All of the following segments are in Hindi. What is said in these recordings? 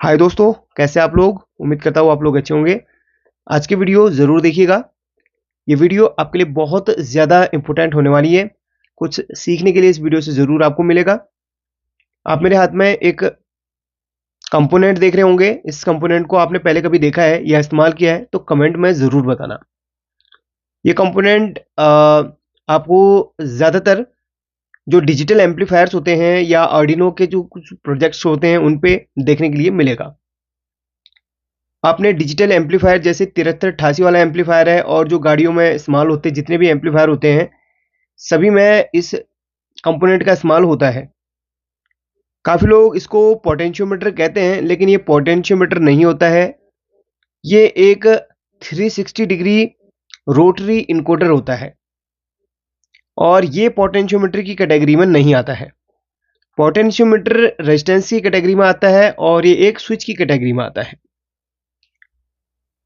हाय दोस्तों, कैसे आप लोग। उम्मीद करता हूँ आप लोग अच्छे होंगे। आज की वीडियो ज़रूर देखिएगा। ये वीडियो आपके लिए बहुत ज़्यादा इम्पोर्टेंट होने वाली है। कुछ सीखने के लिए इस वीडियो से ज़रूर आपको मिलेगा। आप मेरे हाथ में एक कंपोनेंट देख रहे होंगे। इस कंपोनेंट को आपने पहले कभी देखा है या इस्तेमाल किया है तो कमेंट में ज़रूर बताना। ये कंपोनेंट आपको ज़्यादातर जो डिजिटल एम्पलीफायर्स होते हैं या आर्डिनो के जो कुछ प्रोजेक्ट्स होते हैं उन पे देखने के लिए मिलेगा। आपने डिजिटल एम्पलीफायर जैसे 7388 वाला एम्पलीफायर है और जो गाड़ियों में इस्तेमाल होते हैं जितने भी एम्पलीफायर होते हैं, सभी में इस कंपोनेंट का इस्तेमाल होता है। काफ़ी लोग इसको पोटेंशियोमीटर कहते हैं, लेकिन ये पोटेंशियोमीटर नहीं होता है। ये एक 360 डिग्री रोटरी इनकोडर होता है और ये पोटेंशियोमीटर की कैटेगरी में नहीं आता है। पोटेंशियोमीटर रेजिस्टेंस की कैटेगरी में आता है और ये एक स्विच की कैटेगरी में आता है।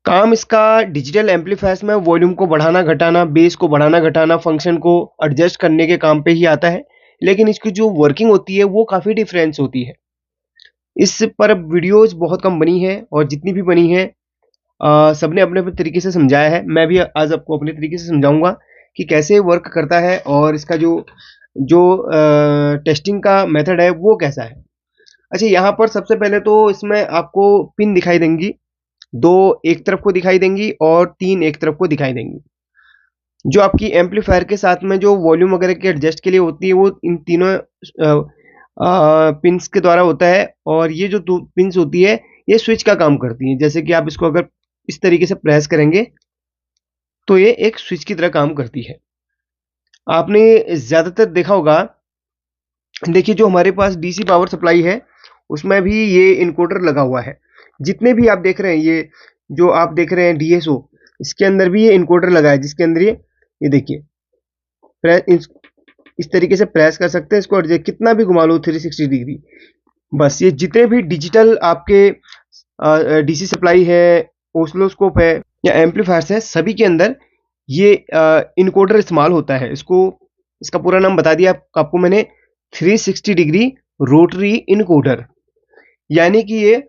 काम इसका डिजिटल एम्पलीफायर्स में वॉल्यूम को बढ़ाना घटाना, बेस को बढ़ाना घटाना, फंक्शन को एडजस्ट करने के काम पे ही आता है, लेकिन इसकी जो वर्किंग होती है वो काफ़ी डिफरेंस होती है। इस पर वीडियोज़ बहुत कम बनी है और जितनी भी बनी है सबने अपने-अपने तरीके से समझाया है। मैं भी आज आपको अपने तरीके से समझाऊँगा कि कैसे वर्क करता है और इसका जो जो टेस्टिंग का मेथड है वो कैसा है। अच्छा, यहाँ पर सबसे पहले तो इसमें आपको पिन दिखाई देंगी। 2 एक तरफ को दिखाई देंगी और 3 एक तरफ को दिखाई देंगी। जो आपकी एम्पलीफायर के साथ में जो वॉल्यूम वगैरह के एडजस्ट के लिए होती है वो इन तीनों पिन्स के द्वारा होता है और ये जो 2 पिन्स होती है ये स्विच का काम करती हैं। जैसे कि आप इसको अगर इस तरीके से प्रेस करेंगे तो ये एक स्विच की तरह काम करती है। आपने ज़्यादातर देखा होगा, देखिए जो हमारे पास डीसी पावर सप्लाई है उसमें भी ये इनकोडर लगा हुआ है। जितने भी आप देख रहे हैं, ये जो आप देख रहे हैं डीएसओ, इसके अंदर भी ये इनकोडर लगा है जिसके अंदर ये देखिए इस तरीके से प्रेस कर सकते हैं इसको और कितना भी घुमा लो 360 डिग्री। बस ये जितने भी डिजिटल आपके डीसी सप्लाई है, ओसिलोस्कोप है या एम्पलीफायर्स है, सभी के अंदर ये इनकोडर इस्तेमाल होता है। इसका पूरा नाम बता दिया आपको मैंने, 360 डिग्री रोटरी इनकोडर, यानी कि ये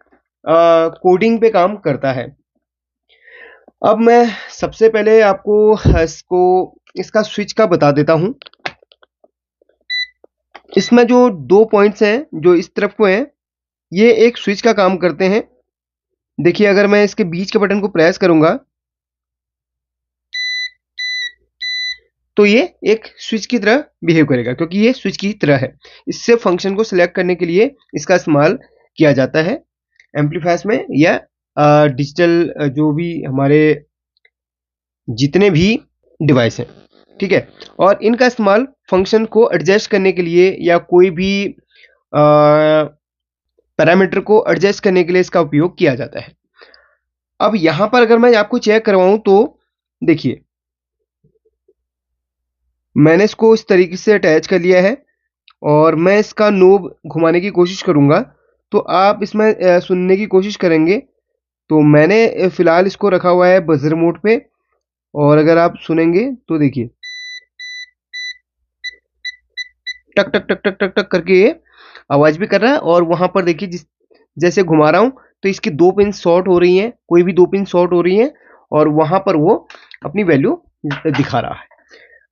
कोडिंग पे काम करता है। अब मैं सबसे पहले आपको इसका स्विच का बता देता हूँ। इसमें जो 2 पॉइंट्स हैं जो इस तरफ को हैं, ये एक स्विच का काम करते हैं। देखिए अगर मैं इसके बीच के बटन को प्रेस करूंगा तो ये एक स्विच की तरह बिहेव करेगा, क्योंकि ये स्विच की तरह है। इससे फंक्शन को सिलेक्ट करने के लिए इसका इस्तेमाल किया जाता है एम्पलीफायर्स में या डिजिटल जो भी हमारे जितने भी डिवाइस हैं, ठीक है। और इनका इस्तेमाल फंक्शन को एडजस्ट करने के लिए या कोई भी पैरामीटर को एडजस्ट करने के लिए इसका उपयोग किया जाता है। अब यहाँ पर अगर मैं आपको चेक करवाऊँ तो देखिए, मैंने इसको इस तरीके से अटैच कर लिया है और मैं इसका नोब घुमाने की कोशिश करूँगा, तो आप इसमें सुनने की कोशिश करेंगे। तो मैंने फ़िलहाल इसको रखा हुआ है बज़र मोड पे और अगर आप सुनेंगे तो देखिए टक टक टक टक टक टक करके ये आवाज़ भी कर रहा है और वहाँ पर देखिए जैसे घुमा रहा हूँ तो इसकी 2 पिन शॉर्ट हो रही हैं, कोई भी 2 पिन शॉर्ट हो रही हैं और वहाँ पर वो अपनी वैल्यू दिखा रहा है।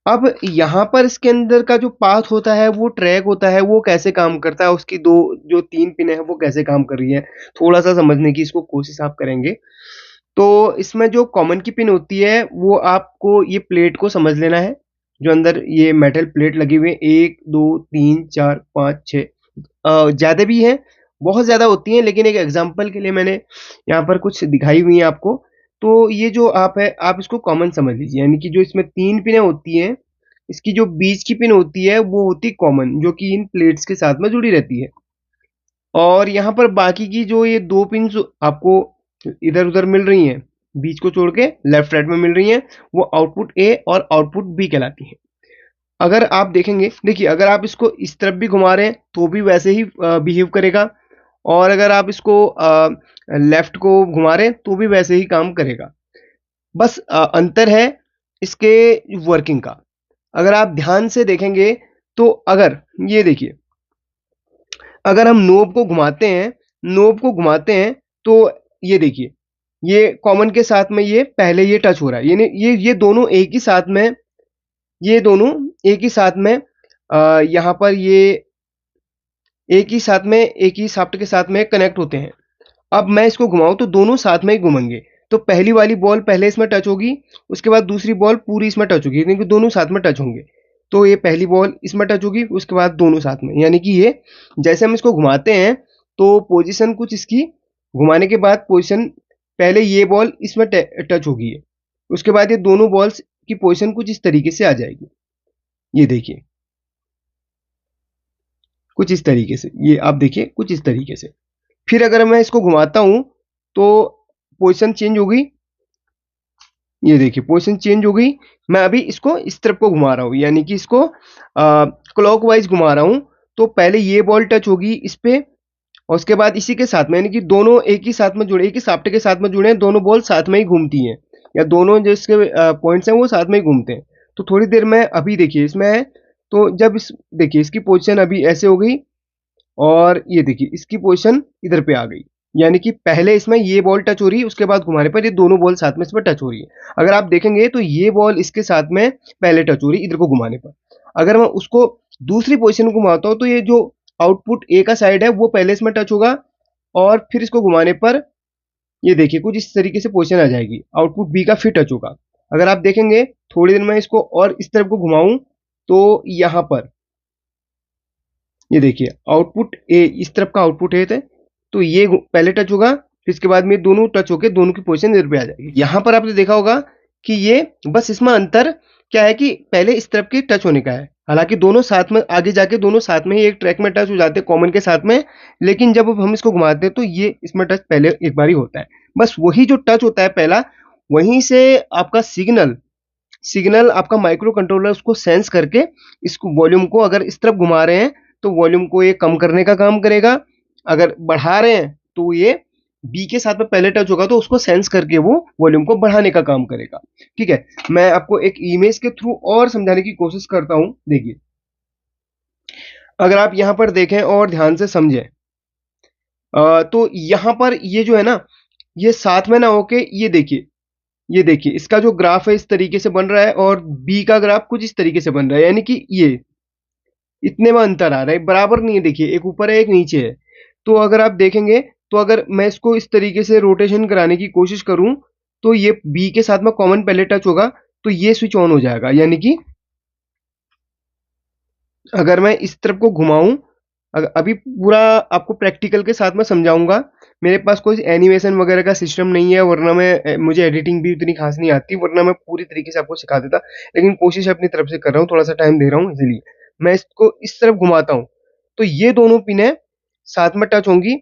अब यहाँ पर इसके अंदर का जो पाथ होता है, वो ट्रैक होता है, वो कैसे काम करता है, उसकी 2 जो 3 पिन है वो कैसे काम कर रही है, थोड़ा-सा समझने की इसको कोशिश आप करेंगे। तो इसमें जो कॉमन की पिन होती है वो आपको ये प्लेट को समझ लेना है, जो अंदर ये मेटल प्लेट लगी हुई है 1, 2, 3, 4, 5, 6 ज़्यादा भी हैं, बहुत ज़्यादा होती हैं, लेकिन एक एग्ज़ाम्पल के लिए मैंने यहाँ पर कुछ दिखाई हुई हैं आपको। तो ये जो आप है, आप इसको कॉमन समझ लीजिए, यानी कि जो इसमें 3 पिनें होती हैं, इसकी जो बीच की पिन होती है वो होती है कॉमन, जो कि इन प्लेट्स के साथ में जुड़ी रहती है। और यहाँ पर बाकी की जो ये 2 पिन्स आपको इधर-उधर मिल रही हैं, बीच को छोड़ के लेफ्ट राइट में मिल रही हैं, वो आउटपुट ए और आउटपुट बी कहलाती हैं। अगर आप देखेंगे, देखिए अगर आप इसको इस तरफ भी घुमा रहे हैं तो भी वैसे ही बिहेव करेगा और अगर आप इसको लेफ्ट को घुमा रहे हैं तो भी वैसे ही काम करेगा। बस अंतर है इसके वर्किंग का। अगर आप ध्यान से देखेंगे तो अगर ये देखिए, अगर हम नोब को घुमाते हैं नोब को घुमाते हैं तो ये देखिए, ये कॉमन के साथ में ये पहले ये टच हो रहा है, यानी ये दोनों एक ही साथ में, ये दोनों एक ही साथ में यहाँ पर ये एक ही साथ में, एक ही शाफ्ट के साथ में कनेक्ट होते हैं। अब मैं इसको घुमाऊं तो दोनों साथ में ही घूमेंगे। तो पहली वाली बॉल पहले इसमें टच होगी, उसके बाद दूसरी बॉल पूरी इसमें टच होगी, क्योंकि दोनों साथ में टच होंगे। तो ये पहली बॉल इसमें टच होगी, उसके बाद दोनों साथ में, यानी कि ये जैसे हम इसको घुमाते हैं तो पोजीशन कुछ इसकी घुमाने के बाद पोजीशन पहले ये बॉल इसमें टच होगी, उसके बाद ये दोनों बॉल्स की पोजीशन कुछ इस तरीके से आ जाएगी। ये देखिए कुछ इस तरीके से, ये आप देखिए कुछ इस तरीके से। फिर अगर मैं इसको घुमाता हूं तो पोजीशन चेंज होगी। ये देखिए पोजीशन चेंज हो गई। मैं अभी इसको इस तरफ को घुमा रहा हूँ, यानी कि इसको क्लॉकवाइज घुमा रहा हूँ। तो पहले ये बॉल टच होगी इस पे, और उसके बाद इसी के साथ में, यानी कि दोनों एक ही साथ में जुड़े, एक ही साफ्ट के साथ में जुड़े हैं, दोनों बॉल साथ में ही घूमती हैं, या दोनों जो इसके पॉइंट्स हैं वो साथ में ही घूमते हैं। तो थोड़ी देर में अभी देखिए इसमें है, तो जब इस देखिए इसकी पोजीशन अभी ऐसे हो गई, और ये देखिए इसकी पोजीशन इधर पे आ गई, यानी कि पहले इसमें ये बॉल टच हो रही है, उसके बाद घुमाने पर ये दोनों बॉल साथ में इसमें टच हो रही है। अगर आप देखेंगे तो ये बॉल इसके साथ में पहले टच हो रही है इधर को घुमाने पर। अगर मैं उसको दूसरी पोजीशन में घुमाता हूँ तो ये जो आउटपुट ए का साइड है वो पहले इसमें टच होगा, और फिर इसको घुमाने पर ये देखिए कुछ इस तरीके से पोजीशन आ जाएगी, आउटपुट बी का फिर टच होगा। अगर आप देखेंगे थोड़ी देर में इसको और इस तरफ को घुमाऊं तो यहाँ पर ये देखिए आउटपुट ए, इस तरफ का आउटपुट ए थे, तो ये पहले टच होगा, फिर इसके बाद में दोनों टच होके दोनों की पोजीशन इधर पे आ जाएगी। यहाँ पर आपने देखा होगा कि ये बस इसमें अंतर क्या है कि पहले इस तरफ के टच होने का है, हालांकि दोनों साथ में आगे जाके दोनों साथ में ही एक ट्रैक में टच हो जाते हैं कॉमन के साथ में, लेकिन जब हम इसको घुमाते हैं तो ये इसमें टच पहले एक बार ही होता है। बस वही जो टच होता है पहला, वहीं से आपका सिग्नल सिग्नल आपका माइक्रो कंट्रोलर उसको सेंस करके इसको वॉल्यूम को अगर इस तरफ घुमा रहे हैं तो वॉल्यूम को ये कम करने का काम करेगा, अगर बढ़ा रहे हैं तो ये बी के साथ में पहले टच होगा तो उसको सेंस करके वो वॉल्यूम को बढ़ाने का काम करेगा। ठीक है, मैं आपको एक इमेज के थ्रू और समझाने की कोशिश करता हूं। देखिए अगर आप यहां पर देखें और ध्यान से समझें, तो यहां पर ये जो है ना, ये साथ में ना होके ये देखिए इसका जो ग्राफ है इस तरीके से बन रहा है, और बी का ग्राफ कुछ इस तरीके से बन रहा है, यानी कि ये इतने में अंतर आ रहा है, बराबर नहीं है। देखिए एक ऊपर है एक नीचे है। तो अगर आप देखेंगे तो अगर मैं इसको इस तरीके से रोटेशन कराने की कोशिश करूं तो ये बी के साथ में कॉमन पहले टच होगा, तो ये स्विच ऑन हो जाएगा। यानी कि अगर मैं इस तरफ को घुमाऊं, अभी पूरा आपको प्रैक्टिकल के साथ में समझाऊंगा, मेरे पास कोई एनिमेशन वगैरह का सिस्टम नहीं है, वरना मैं मुझे एडिटिंग भी उतनी खास नहीं आती, वरना मैं पूरी तरीके से आपको सिखा देता, लेकिन कोशिश अपनी तरफ से कर रहा हूँ, थोड़ा सा टाइम दे रहा हूँ, इसलिए मैं इसको इस तरफ घुमाता हूँ। तो ये दोनों पिनें साथ में टच होंगी,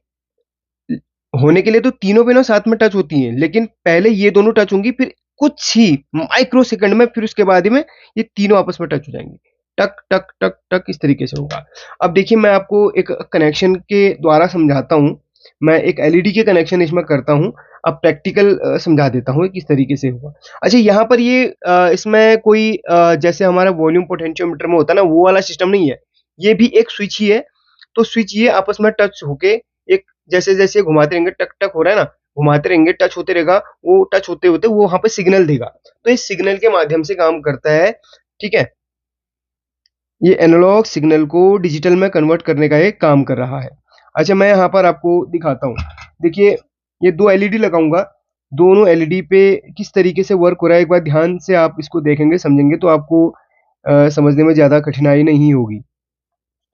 होने के लिए तो तीनों पिनों साथ में टच होती हैं, लेकिन पहले ये दोनों टच होंगी, फिर कुछ ही माइक्रो सेकंड में फिर उसके बाद ही में ये तीनों आपस में टच हो जाएंगी, टक टक टक टक इस तरीके से होगा। अब देखिए मैं आपको एक कनेक्शन के द्वारा समझाता हूँ, मैं एक एलईडी के कनेक्शन इसमें करता हूँ। अब प्रैक्टिकल समझा देता हूँ किस तरीके से होगा। अच्छा यहाँ पर ये इसमें कोई जैसे हमारा वॉल्यूम पोटेंशियोमीटर में होता है ना, वो वाला सिस्टम नहीं है, ये भी एक स्विच ही है। तो स्विच ये आपस में टच होके एक जैसे जैसे घुमाते रहेंगे, टक टक हो रहा है ना, घुमाते रहेंगे टच होते रहेगा, वो टच होते होते वो वहां पे सिग्नल देगा, तो इस सिग्नल के माध्यम से काम करता है। ठीक है, ये एनालॉग सिग्नल को डिजिटल में कन्वर्ट करने का एक काम कर रहा है। अच्छा मैं यहाँ पर आपको दिखाता हूँ। देखिए ये दो एलईडी लगाऊंगा, दोनों एलईडी पे किस तरीके से वर्क हो रहा है, एक बार ध्यान से आप इसको देखेंगे समझेंगे तो आपको समझने में ज़्यादा कठिनाई नहीं होगी।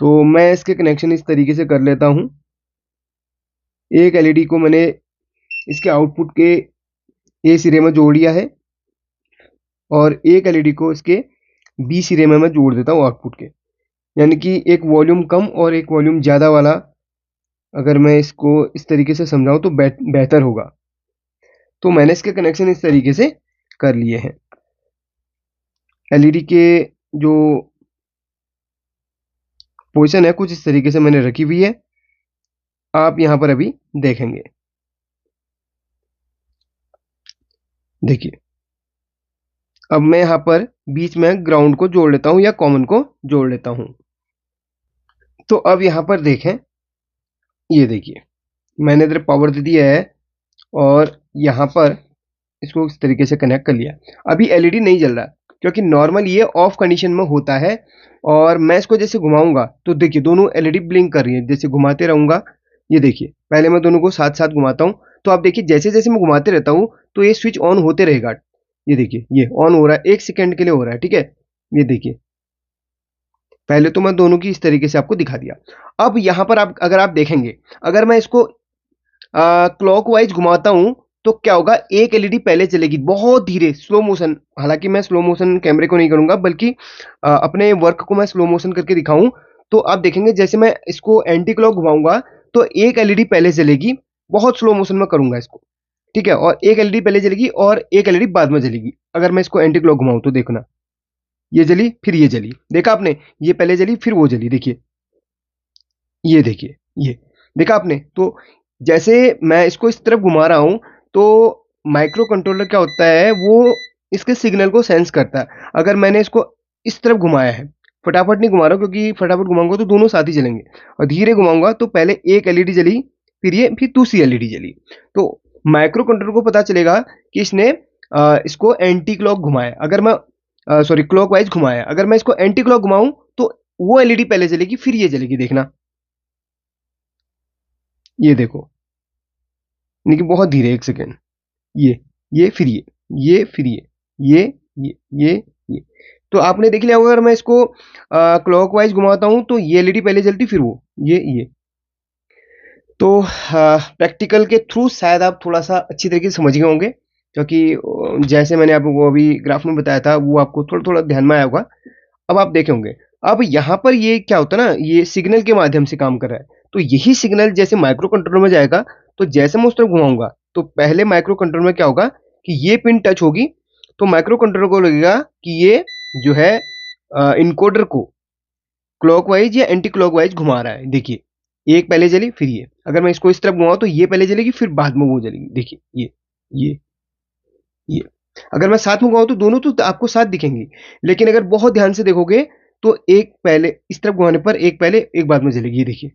तो मैं इसके कनेक्शन इस तरीके से कर लेता हूँ। एक एलईडी को मैंने इसके आउटपुट के ए सिरे में जोड़ लिया है, और एक एलईडी को इसके बी सिरे में मैं जोड़ देता हूँ आउटपुट के, यानी कि एक वॉल्यूम कम और एक वॉल्यूम ज़्यादा वाला। अगर मैं इसको इस तरीके से समझाऊं तो बेहतर होगा। तो मैंने इसके कनेक्शन इस तरीके से कर लिए हैं। एलईडी के जो पोजीशन है कुछ इस तरीके से मैंने रखी हुई है, आप यहां पर अभी देखेंगे। देखिए अब मैं यहां पर बीच में ग्राउंड को जोड़ लेता हूं या कॉमन को जोड़ लेता हूं। तो अब यहां पर देखें, ये देखिए मैंने इधर पावर दे दिया है और यहाँ पर इसको इस तरीके से कनेक्ट कर लिया। अभी एलईडी नहीं जल रहा क्योंकि नॉर्मल ये ऑफ कंडीशन में होता है। और मैं इसको जैसे घुमाऊंगा तो देखिए दोनों एलईडी ब्लिंक कर रही है। जैसे घुमाते रहूंगा, ये देखिए, पहले मैं दोनों को साथ साथ घुमाता हूँ तो आप देखिए जैसे जैसे मैं घुमाते रहता हूँ तो ये स्विच ऑन होते रहेगा। ये देखिए ये ऑन हो रहा है, 1 सेकेंड के लिए हो रहा है, ठीक है। ये देखिए, पहले तो मैं दोनों की इस तरीके से आपको दिखा दिया। अब यहाँ पर आप अगर आप देखेंगे, अगर मैं इसको क्लॉकवाइज घुमाता हूं तो क्या होगा, एक एलईडी पहले चलेगी बहुत धीरे, स्लो मोशन। हालांकि मैं स्लो मोशन कैमरे को नहीं करूंगा, बल्कि अपने वर्क को मैं स्लो मोशन करके दिखाऊं। तो आप देखेंगे जैसे मैं इसको एंटी क्लॉक घुमाऊंगा तो एक एलईडी पहले चलेगी, बहुत स्लो मोशन में करूंगा इसको, ठीक है। और एक एलईडी पहले जलेगी और एक एलईडी बाद में जलेगी। अगर मैं इसको एंटी क्लॉक घुमाऊं तो देखना, ये जली फिर ये जली, देखा आपने, ये पहले जली फिर वो जली, देखिए, ये देखिए, ये देखा आपने। तो जैसे मैं इसको इस तरफ घुमा रहा हूं तो माइक्रो कंट्रोलर क्या होता है, वो इसके सिग्नल को सेंस करता है। अगर मैंने इसको इस तरफ घुमाया है, फटाफट नहीं घुमा रहा हूं क्योंकि फटाफट घुमाऊंगा तो दोनों साथ ही जलेंगे, और धीरे घुमाऊंगा तो पहले एक एलईडी जली, फिर ये, फिर दूसरी एलईडी जली। तो माइक्रो कंट्रोलर को पता चलेगा कि इसने इसको एंटी क्लॉक घुमाया। अगर मैं सॉरी क्लॉक वाइज घुमाया, अगर मैं इसको एंटी क्लॉक घुमाऊं तो वो एलईडी पहले जलेगी फिर ये जलेगी, देखना, ये देखो, लेकिन बहुत धीरे, 1 सेकेंड, ये फिर ये फिर ये ये ये ये। तो आपने देख लिया होगा, अगर मैं इसको क्लॉकवाइज घुमाता हूं तो ये एलईडी पहले जलती फिर वो, ये। तो प्रैक्टिकल के थ्रू शायद आप थोड़ा सा अच्छी तरीके से समझ गए होंगे, क्योंकि जैसे मैंने आपको अभी ग्राफ में बताया था वो आपको थोड़ा थोड़ा ध्यान में आया होगा। अब आप देखे होंगे, अब यहाँ पर ये क्या होता है ना, ये सिग्नल के माध्यम से काम कर रहा है। तो यही सिग्नल जैसे माइक्रो कंट्रोलर में जाएगा, तो जैसे मैं उस तरफ घुमाऊंगा तो पहले माइक्रो कंट्रोलर में क्या होगा कि ये पिन टच होगी, तो माइक्रो कंट्रोलर को लगेगा कि ये जो है इनकोडर को क्लॉकवाइज या एंटी क्लॉकवाइज घुमा रहा है। देखिए, एक पहले जली फिर ये, अगर मैं इसको इस तरफ घुमाऊं तो ये पहले जलेगी फिर बाद में वो जलेगी, देखिए ये ये। अगर मैं साथ में घुमाऊं तो दोनों तो आपको साथ दिखेंगी, लेकिन अगर बहुत ध्यान से देखोगे तो एक पहले इस तरफ घुमाने पर एक पहले एक बाद में जलेगी, ये देखिए,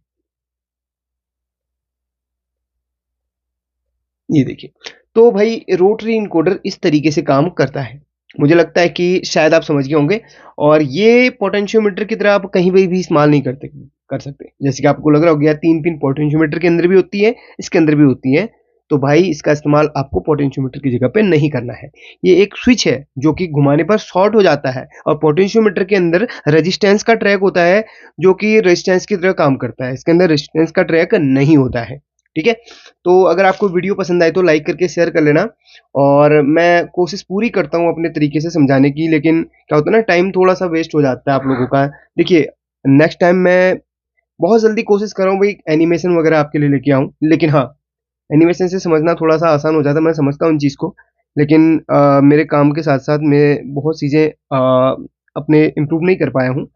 ये देखिए। तो भाई रोटरी इनकोडर इस तरीके से काम करता है। मुझे लगता है कि शायद आप समझ गए होंगे। और ये पोटेंशियोमीटर की तरह आप कहीं पे भी इस्तेमाल नहीं कर सकते। जैसे कि आपको लग रहा होगा 3 पिन पोटेंशियोमीटर के अंदर भी होती है, इसके अंदर भी होती है। तो भाई इसका इस्तेमाल आपको पोटेंशियोमीटर की जगह पे नहीं करना है। ये एक स्विच है जो कि घुमाने पर शॉर्ट हो जाता है, और पोटेंशियोमीटर के अंदर रेजिस्टेंस का ट्रैक होता है जो कि रेजिस्टेंस की तरह काम करता है। इसके अंदर रेजिस्टेंस का ट्रैक नहीं होता है, ठीक है। तो अगर आपको वीडियो पसंद आए तो लाइक करके शेयर कर लेना। और मैं कोशिश पूरी करता हूँ अपने तरीके से समझाने की, लेकिन क्या होता है ना, टाइम थोड़ा सा वेस्ट हो जाता है आप लोगों का। देखिए, नेक्स्ट टाइम मैं बहुत जल्दी कोशिश कर रहा हूँ भाई एनिमेशन वगैरह आपके लिए लेके आऊँ, लेकिन हाँ, एनिमेशन से समझना थोड़ा सा आसान हो जाता है, मैं समझता हूँ उन चीज़ को। लेकिन मेरे काम के साथ साथ मैं बहुत चीज़ें अपने इम्प्रूव नहीं कर पाया हूँ।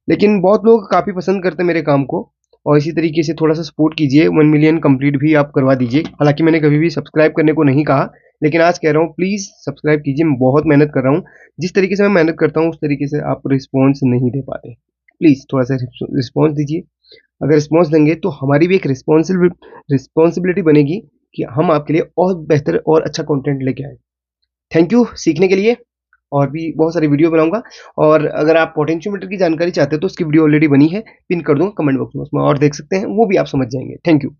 लेकिन बहुत लोग काफ़ी पसंद करते हैं मेरे काम को, और इसी तरीके से थोड़ा सा सपोर्ट कीजिए। 1 मिलियन कंप्लीट भी आप करवा दीजिए। हालांकि मैंने कभी भी सब्सक्राइब करने को नहीं कहा, लेकिन आज कह रहा हूँ प्लीज़ सब्सक्राइब कीजिए। मैं बहुत मेहनत कर रहा हूँ, जिस तरीके से मैं मेहनत करता हूँ उस तरीके से आप रिस्पॉन्स नहीं दे पाते। प्लीज़ थोड़ा सा रिस्पॉन्स दीजिए। अगर रिस्पॉन्स देंगे तो हमारी भी एक रिस्पॉन्सिबिलिटी बनेगी कि हम आपके लिए और बेहतर और अच्छा कंटेंट लेके आए। थैंक यू सीखने के लिए। और भी बहुत सारी वीडियो बनाऊंगा। और अगर आप पोटेंशियोमीटर की जानकारी चाहते हो तो उसकी वीडियो ऑलरेडी बनी है, पिन कर दूंगा कमेंट बॉक्स में, उसमें और देख सकते हैं, वो भी आप समझ जाएंगे। Thank you.